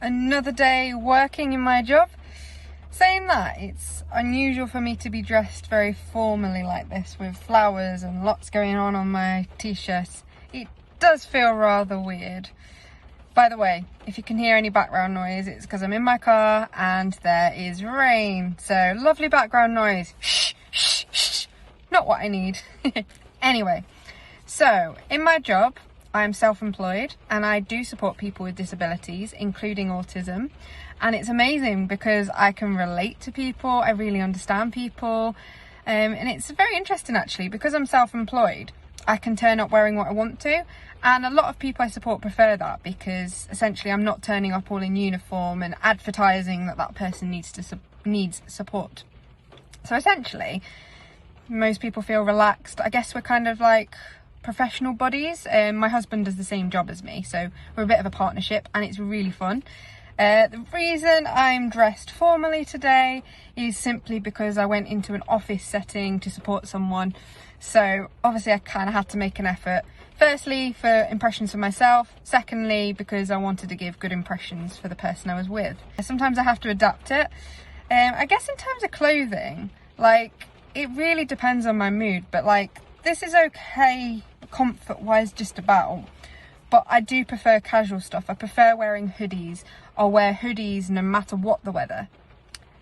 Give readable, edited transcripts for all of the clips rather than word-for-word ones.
another day working in my job. Saying that, it's unusual for me to be dressed very formally like this with flowers and lots going on my t-shirts. It does feel rather weird. By the way, if you can hear any background noise, it's because I'm in my car and there is rain. So lovely background noise. Shh, shh, shh. Not what I need. Anyway, so in my job, I'm self-employed and I do support people with disabilities, including autism. And it's amazing because I can relate to people, I really understand people. And it's very interesting actually, because I'm self-employed, I can turn up wearing what I want to. And a lot of people I support prefer that, because essentially I'm not turning up all in uniform and advertising that person needs support. So essentially, most people feel relaxed. I guess we're kind of like professional buddies. My husband does the same job as me, so we're a bit of a partnership and it's really fun. The reason I'm dressed formally today is simply because I went into an office setting to support someone. So obviously I kind of had to make an effort. Firstly, for impressions for myself. Secondly, because I wanted to give good impressions for the person I was with. Sometimes I have to adapt it. I guess in terms of clothing, like, it really depends on my mood, but like, this is okay comfort-wise just about. But I do prefer casual stuff. I prefer wearing hoodies. I'll wear hoodies no matter what the weather.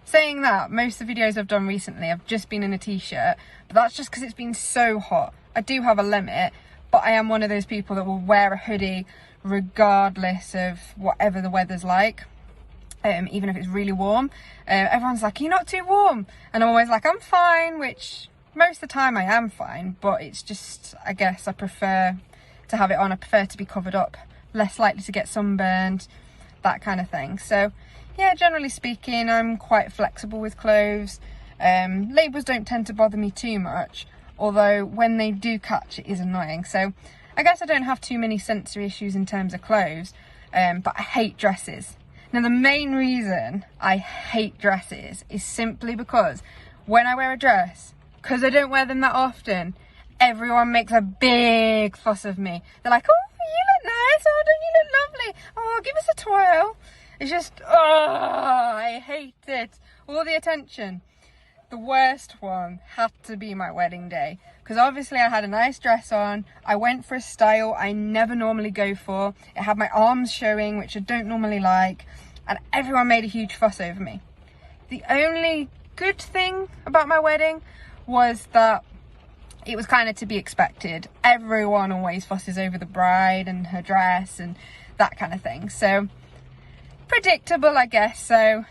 Saying that, most of the videos I've done recently, I've just been in a t-shirt, but that's just because it's been so hot. I do have a limit, but I am one of those people that will wear a hoodie regardless of whatever the weather's like, even if it's really warm. Everyone's like, you're not too warm. And I'm always like, I'm fine, which most of the time I am fine, but it's just, I guess I prefer to have it on. I prefer to be covered up, less likely to get sunburned, that kind of thing. So yeah, generally speaking, I'm quite flexible with clothes. Labels don't tend to bother me too much, although when they do catch, it is annoying. So I guess I don't have too many sensory issues in terms of clothes, but I hate dresses. Now the main reason I hate dresses is simply because when I wear a dress, because I don't wear them that often, everyone makes a big fuss of me. They're like, oh, you look nice, oh, don't you look lovely, oh, give us a twirl. It's just, oh, I hate it. All the attention. The worst one had to be my wedding day, because obviously I had a nice dress on. I went for a style I never normally go for. It had my arms showing, which I don't normally like, and everyone made a huge fuss over me. The only good thing about my wedding was that it was kind of to be expected. Everyone always fusses over the bride and her dress and that kind of thing. So predictable, I guess. So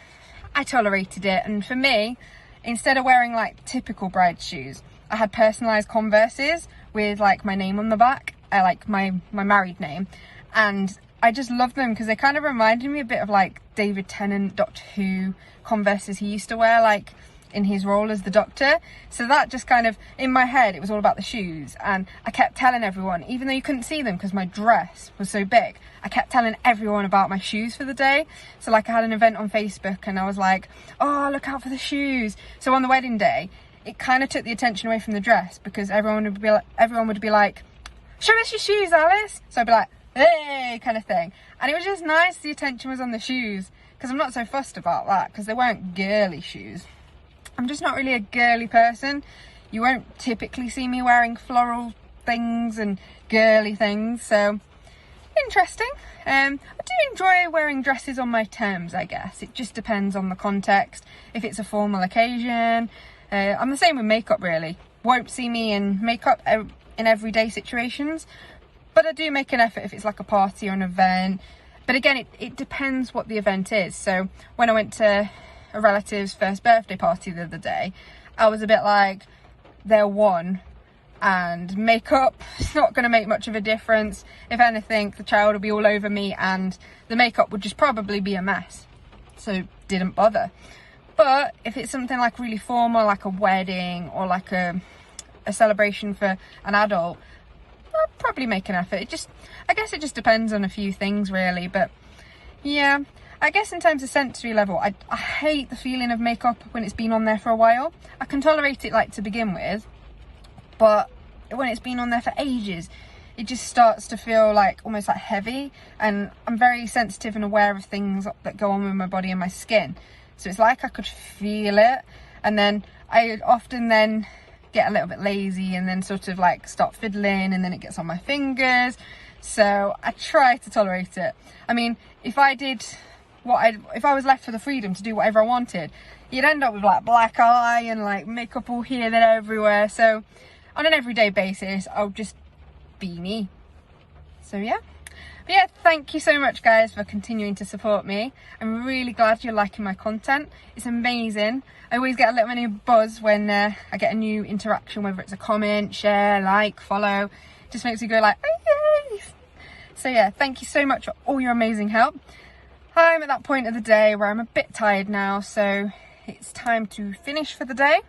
I tolerated it. And for me, instead of wearing like typical bride shoes, I had personalized Converses with like my name on the back, like my married name. And I just love them because they kind of reminded me a bit of like David Tennant, Doctor Who Converses he used to wear, like in his role as the Doctor. So that just kind of, in my head, it was all about the shoes. And I kept telling everyone, even though you couldn't see them because my dress was so big, I kept telling everyone about my shoes for the day. So like I had an event on Facebook and I was like, oh, look out for the shoes. So on the wedding day, it kind of took the attention away from the dress, because everyone would be like, show us your shoes, Alice. So I'd be like, hey, kind of thing. And it was just nice the attention was on the shoes, because I'm not so fussed about that, because they weren't girly shoes. I'm just not really a girly person. You won't typically see me wearing floral things and girly things, so interesting. I do enjoy wearing dresses on my terms, I guess. It just depends on the context. If it's a formal occasion, I'm the same with makeup really. Won't see me in makeup in everyday situations, but I do make an effort if it's like a party or an event. But again, it depends what the event is. So when I went to a relative's first birthday party the other day, I was a bit like, they're one, and makeup is not going to make much of a difference. If anything, the child will be all over me and the makeup would just probably be a mess. So didn't bother. But if it's something like really formal, like a wedding or like a celebration for an adult, I'll probably make an effort. I guess it just depends on a few things really. But yeah, I guess in terms of sensory level, I hate the feeling of makeup when it's been on there for a while. I can tolerate it like to begin with, but when it's been on there for ages, it just starts to feel like almost like heavy, and I'm very sensitive and aware of things that go on with my body and my skin, so it's like I could feel it, and then I often then get a little bit lazy and then sort of like start fiddling, and then it gets on my fingers. So I try to tolerate it. I mean, if I was left with the freedom to do whatever I wanted, you'd end up with like black eye and like makeup all here, there, everywhere. So on an everyday basis, I'll just be me. So yeah. But yeah, thank you so much guys for continuing to support me. I'm really glad you're liking my content. It's amazing. I always get a little mini buzz when I get a new interaction, whether it's a comment, share, like, follow. It just makes me go like, oh, yay! So yeah, thank you so much for all your amazing help. I'm at that point of the day where I'm a bit tired now, so it's time to finish for the day.